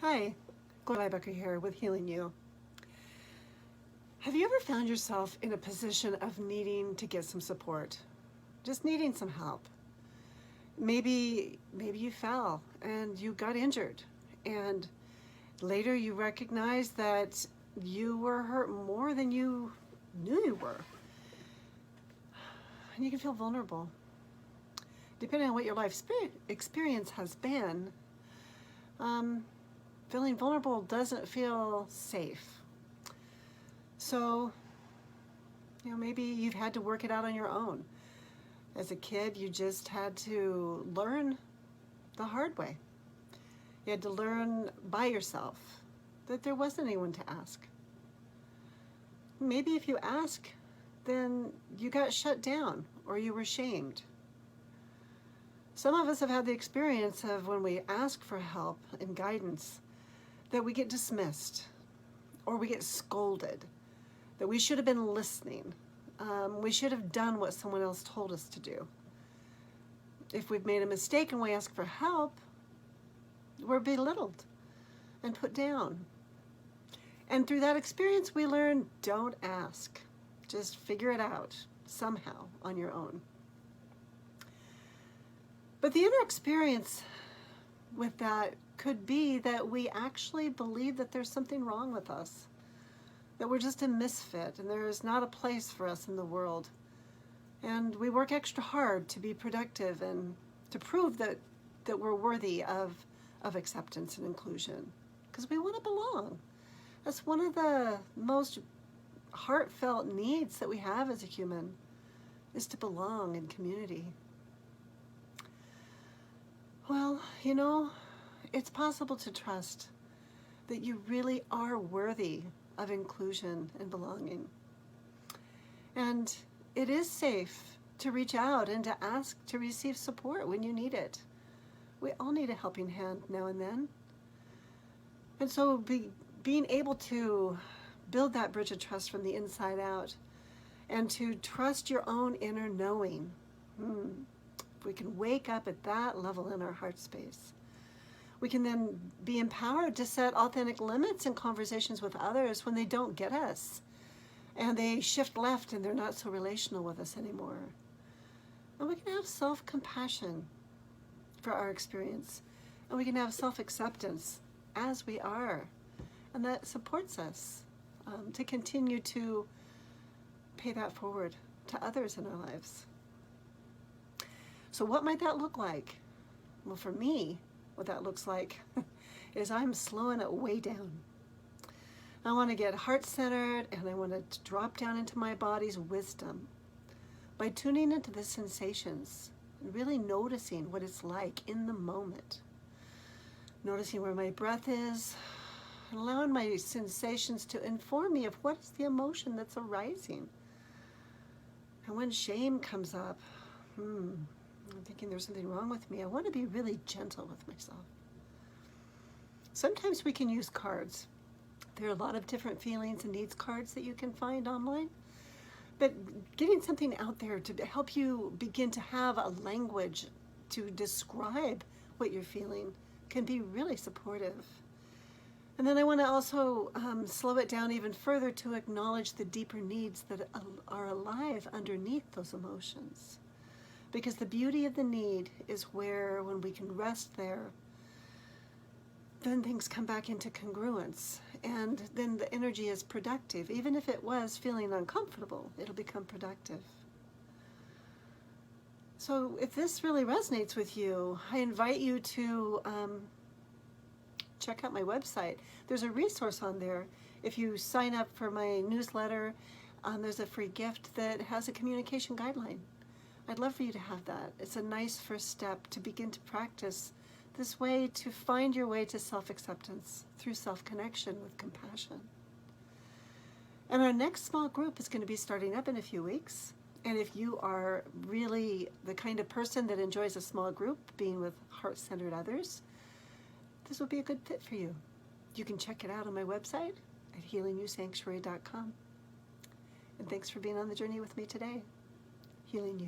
Hi, Gloria Lybecker here with Healing You. Have you ever found yourself in a position of needing to get some support? Just needing some help? Maybe you fell and you got injured, and later you recognized that you were hurt more than you knew you were. And you can feel vulnerable. Depending on what your life experience has been, feeling vulnerable doesn't feel safe. So, maybe you've had to work it out on your own. As a kid, you just had to learn the hard way. You had to learn by yourself that there wasn't anyone to ask. Maybe if you ask, then you got shut down or you were shamed. Some of us have had the experience of when we ask for help and guidance, that we get dismissed or we get scolded, that we should have been listening. We should have done what someone else told us to do. If we've made a mistake and we ask for help, we're belittled and put down. And through that experience, we learn, don't ask. Just figure it out somehow on your own. But the inner experience with that could be that we actually believe that there's something wrong with us, that we're just a misfit and there is not a place for us in the world. And we work extra hard to be productive and to prove that we're worthy of acceptance and inclusion, because we want to belong. That's one of the most heartfelt needs that we have as a human, is to belong in community. Well, it's possible to trust that you really are worthy of inclusion and belonging. And it is safe to reach out and to ask to receive support when you need it. We all need a helping hand now and then. And so being able to build that bridge of trust from the inside out and to trust your own inner knowing. If we can wake up at that level in our heart space, we can then be empowered to set authentic limits in conversations with others when they don't get us and they shift left and they're not so relational with us anymore. And we can have self-compassion for our experience, and we can have self-acceptance as we are, and that supports us to continue to pay that forward to others in our lives. So what might that look like? Well, for me, what that looks like is I'm slowing it way down. I want to get heart-centered, and I want to drop down into my body's wisdom by tuning into the sensations and really noticing what it's like in the moment. Noticing where my breath is, and allowing my sensations to inform me of what is the emotion that's arising. And when shame comes up, I'm thinking there's something wrong with me, I want to be really gentle with myself. Sometimes we can use cards. There are a lot of different feelings and needs cards that you can find online. But getting something out there to help you begin to have a language to describe what you're feeling can be really supportive. And then I want to also slow it down even further to acknowledge the deeper needs that are alive underneath those emotions. Because the beauty of the need is where, when we can rest there, then things come back into congruence, and then the energy is productive. Even if it was feeling uncomfortable, it'll become productive. So if this really resonates with you, I invite you to check out my website. There's a resource on there. If you sign up for my newsletter, there's a free gift that has a communication guideline. I'd love for you to have that. It's a nice first step to begin to practice this way, to find your way to self-acceptance through self-connection with compassion. And our next small group is going to be starting up in a few weeks. And if you are really the kind of person that enjoys a small group, being with heart-centered others, this will be a good fit for you. You can check it out on my website at healingyousanctuary.com. And thanks for being on the journey with me today. Healing You.